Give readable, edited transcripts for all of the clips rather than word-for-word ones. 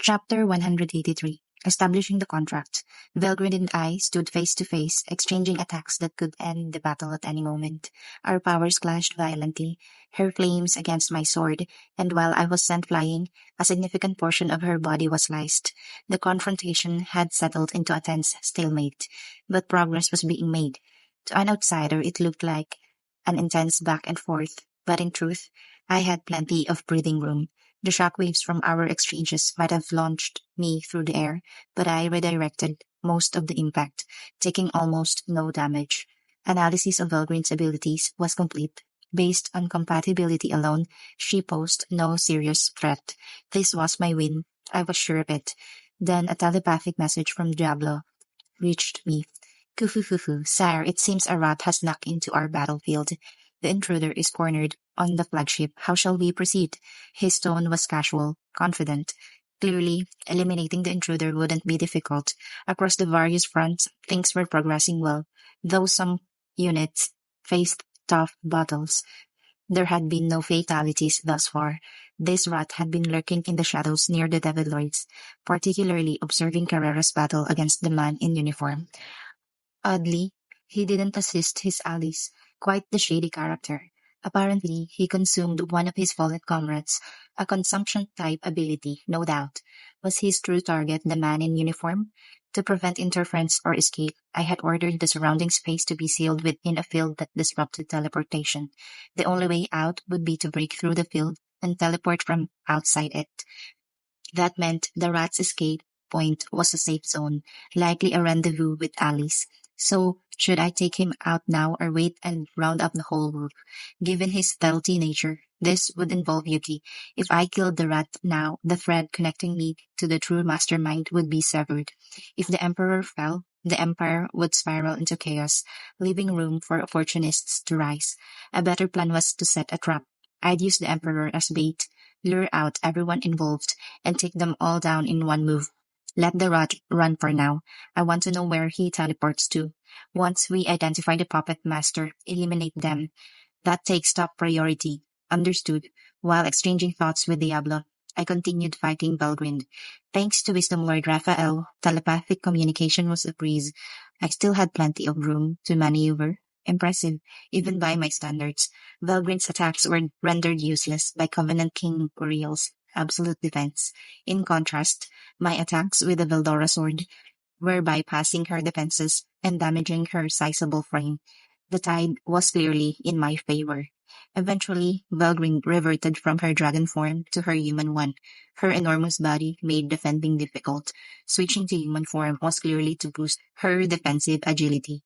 Chapter 183. Establishing the contract. Velgrin and I stood face to face, exchanging attacks that could end the battle at any moment. Our powers clashed violently, her flames against my sword, and while I was sent flying, a significant portion of her body was sliced. The confrontation had settled into a tense stalemate, but progress was being made. To an outsider, it looked like an intense back and forth, but in truth, I had plenty of breathing room. The shockwaves from our exchanges might have launched me through the air, but I redirected most of the impact, taking almost no damage. Analysis of Elgrin's abilities was complete. Based on compatibility alone, she posed no serious threat. This was my win. I was sure of it. Then a telepathic message from Diablo reached me. Kufufufu, sire, it seems a rat has snuck into our battlefield. The intruder is cornered on the flagship. How shall we proceed? His tone was casual, confident. Clearly, eliminating the intruder wouldn't be difficult. Across the various fronts, things were progressing well, though some units faced tough battles. There had been no fatalities thus far. This rat had been lurking in the shadows near the Devil Lords, particularly observing Carrera's battle against the man in uniform. Oddly, he didn't assist his allies, quite the shady character. Apparently, he consumed one of his fallen comrades, a consumption-type ability, no doubt. Was his true target the man in uniform? To prevent interference or escape, I had ordered the surrounding space to be sealed within a field that disrupted teleportation. The only way out would be to break through the field and teleport from outside it. That meant the rat's escape point was a safe zone, likely a rendezvous with allies. So, should I take him out now or wait and round up the whole group? Given his stealthy nature, this would involve Yuki. If I killed the rat now, the thread connecting me to the true mastermind would be severed. If the Emperor fell, the Empire would spiral into chaos, leaving room for opportunists to rise. A better plan was to set a trap. I'd use the Emperor as bait, lure out everyone involved, and take them all down in one move. Let the rat run for now. I want to know where he teleports to. Once we identify the puppet master, eliminate them. That takes top priority. Understood. While exchanging thoughts with Diablo, I continued fighting Belgrind. Thanks to Wisdom Lord Raphael, telepathic communication was a breeze. I still had plenty of room to maneuver. Impressive, even by my standards. Belgrind's attacks were rendered useless by Covenant King Uriel's absolute defense. In contrast, my attacks with the Veldora sword were bypassing her defenses and damaging her sizable frame. The tide was clearly in my favor. Eventually, Belgrind reverted from her dragon form to her human one. Her enormous body made defending difficult. Switching to human form was clearly to boost her defensive agility.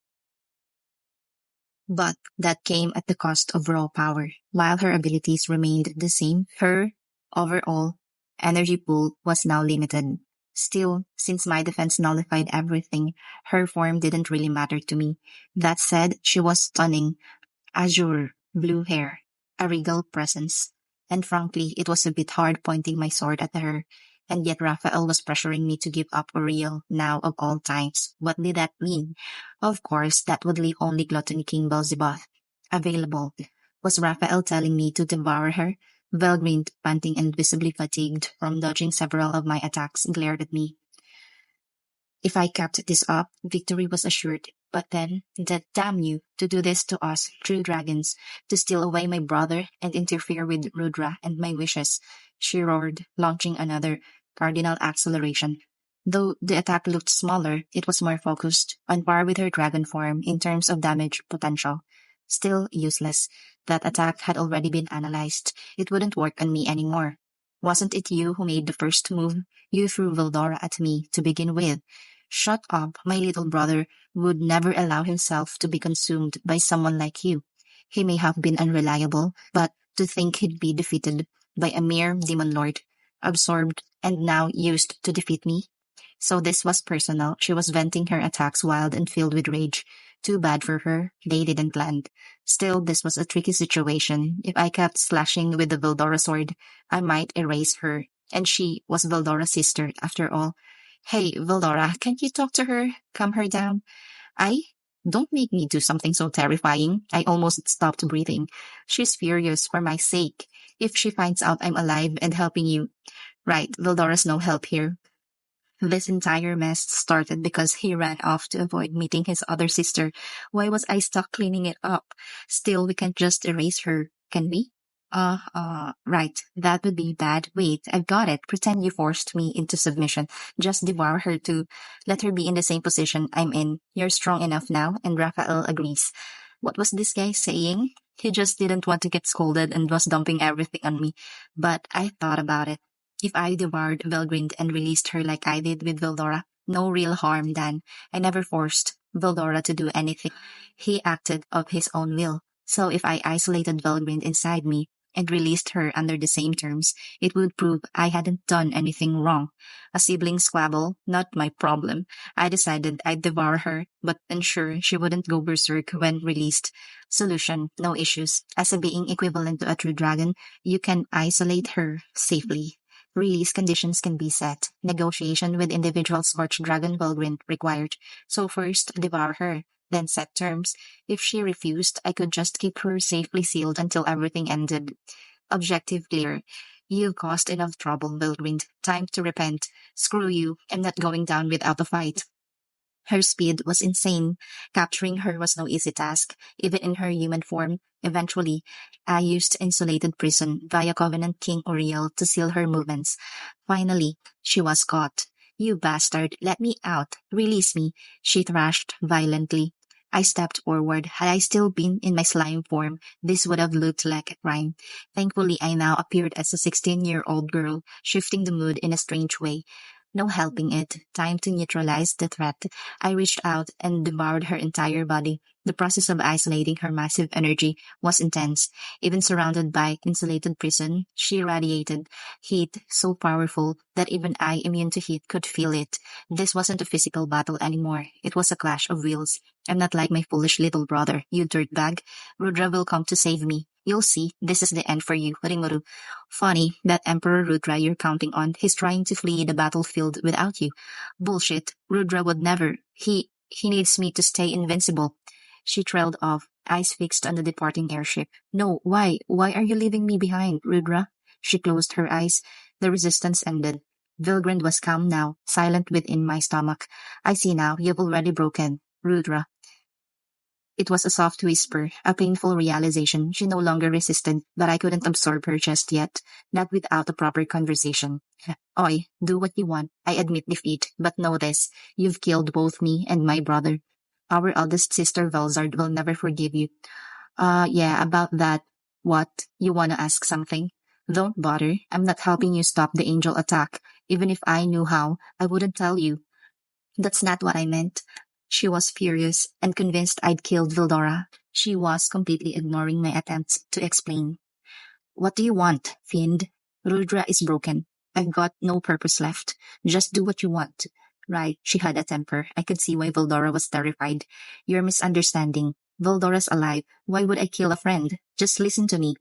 But that came at the cost of raw power. While her abilities remained the same, her overall energy pool was now limited. Still, since my defense nullified everything, her form didn't really matter to me. That said, she was stunning. Azure, blue hair, a regal presence. And frankly, it was a bit hard pointing my sword at her. And yet Raphael was pressuring me to give up Uriel now of all times. What did that mean? Of course, that would leave only Gluttony King Beelzebub available. Was Raphael telling me to devour her? Belgrind, panting and visibly fatigued from dodging several of my attacks, glared at me. If I kept this up, victory was assured. But then, that damn you, to do this to us, true dragons, to steal away my brother and interfere with Rudra and my wishes, she roared, launching another cardinal acceleration. Though the attack looked smaller, it was more focused, on par with her dragon form in terms of damage potential. Still useless. That attack had already been analyzed. It wouldn't work on me anymore. Wasn't it you who made the first move? You threw Veldora at me to begin with. Shut up, my little brother would never allow himself to be consumed by someone like you. He may have been unreliable, but to think he'd be defeated by a mere demon lord, absorbed and now used to defeat me? So this was personal. She was venting her attacks wild and filled with rage. Too bad for her, they didn't land. Still, this was a tricky situation. If I kept slashing with the Veldora sword, I might erase her. And she was Veldora's sister, after all. Hey, Veldora, can't you talk to her? Calm her down. Don't make me do something so terrifying. I almost stopped breathing. She's furious for my sake. If she finds out I'm alive and helping you, Right, Vildora's no help here. This entire mess started because he ran off to avoid meeting his other sister. Why was I stuck cleaning it up? Still, we can't just erase her, can we? Right. That would be bad. Wait, I've got it. Pretend you forced me into submission. Just devour her too. Let her be in the same position I'm in. You're strong enough now, and Raphael agrees. What was this guy saying? He just didn't want to get scolded and was dumping everything on me. But I thought about it. If I devoured Velgrind and released her like I did with Vildora, no real harm then. I never forced Vildora to do anything. He acted of his own will. So if I isolated Velgrind inside me and released her under the same terms, it would prove I hadn't done anything wrong. A sibling squabble, not my problem. I decided I'd devour her, but ensure she wouldn't go berserk when released. Solution, no issues. As a being equivalent to a true dragon, you can isolate her safely. Release conditions can be set. Negotiation with individual Scorched Dragon Vulgrin required. So first, devour her, then set terms. If she refused, I could just keep her safely sealed until everything ended. Objective clear. You've caused enough trouble, Vilgrind. Time to repent. Screw you. I'm not going down without a fight. Her speed was insane. Capturing her was no easy task, even in her human form. Eventually, I used insulated prison via Covenant King Uriel to seal her movements. Finally, she was caught. You bastard, let me out. Release me, she thrashed violently. I stepped forward. Had I still been in my slime form, this would have looked like a crime. Thankfully, I now appeared as a 16-year-old girl, shifting the mood in a strange way. No helping it. Time to neutralize the threat. I reached out and devoured her entire body. The process of isolating her massive energy was intense. Even surrounded by insulated prison, she radiated heat so powerful that even I, immune to heat, could feel it. This wasn't a physical battle anymore. It was a clash of wills. I'm not like my foolish little brother, you dirtbag. Rudra will come to save me. You'll see, this is the end for you, Rimuru. Funny, that Emperor Rudra you're counting on, he's trying to flee the battlefield without you. Bullshit. Rudra would never. He needs me to stay invincible. She trailed off, eyes fixed on the departing airship. No, why? Why are you leaving me behind, Rudra? She closed her eyes. The resistance ended. Vilgrind was calm now, silent within my stomach. I see now, you've already broken. Rudra. It was a soft whisper, a painful realization. She no longer resisted, but I couldn't absorb her just yet, not without a proper conversation. Oi, do what you want. I admit defeat, but know this. You've killed both me and my brother. Our eldest sister Velzard will never forgive you. Yeah, about that. What? You wanna ask something? Don't bother. I'm not helping you stop the angel attack. Even if I knew how, I wouldn't tell you. That's not what I meant. She was furious and convinced I'd killed Vildora. She was completely ignoring my attempts to explain. What do you want, Fiend? Rudra is broken. I've got no purpose left. Just do what you want. Right, she had a temper. I could see why Vildora was terrified. You're misunderstanding. Vildora's alive. Why would I kill a friend? Just listen to me.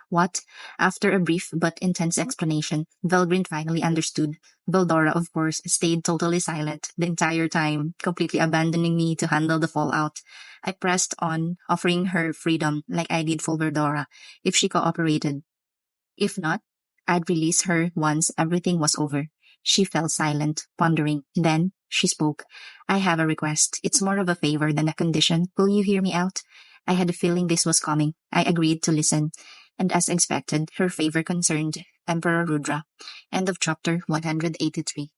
What? After a brief but intense explanation, Velgrin finally understood. Vildora, of course, stayed totally silent the entire time, completely abandoning me to handle the fallout. I pressed on, offering her freedom like I did for Vildora, if she cooperated. If not, I'd release her once everything was over. She fell silent, pondering. Then she spoke. I have a request. It's more of a favor than a condition. Will you hear me out? I had a feeling this was coming. I agreed to listen. And as expected, her favor concerned Emperor Rudra. End of chapter 183.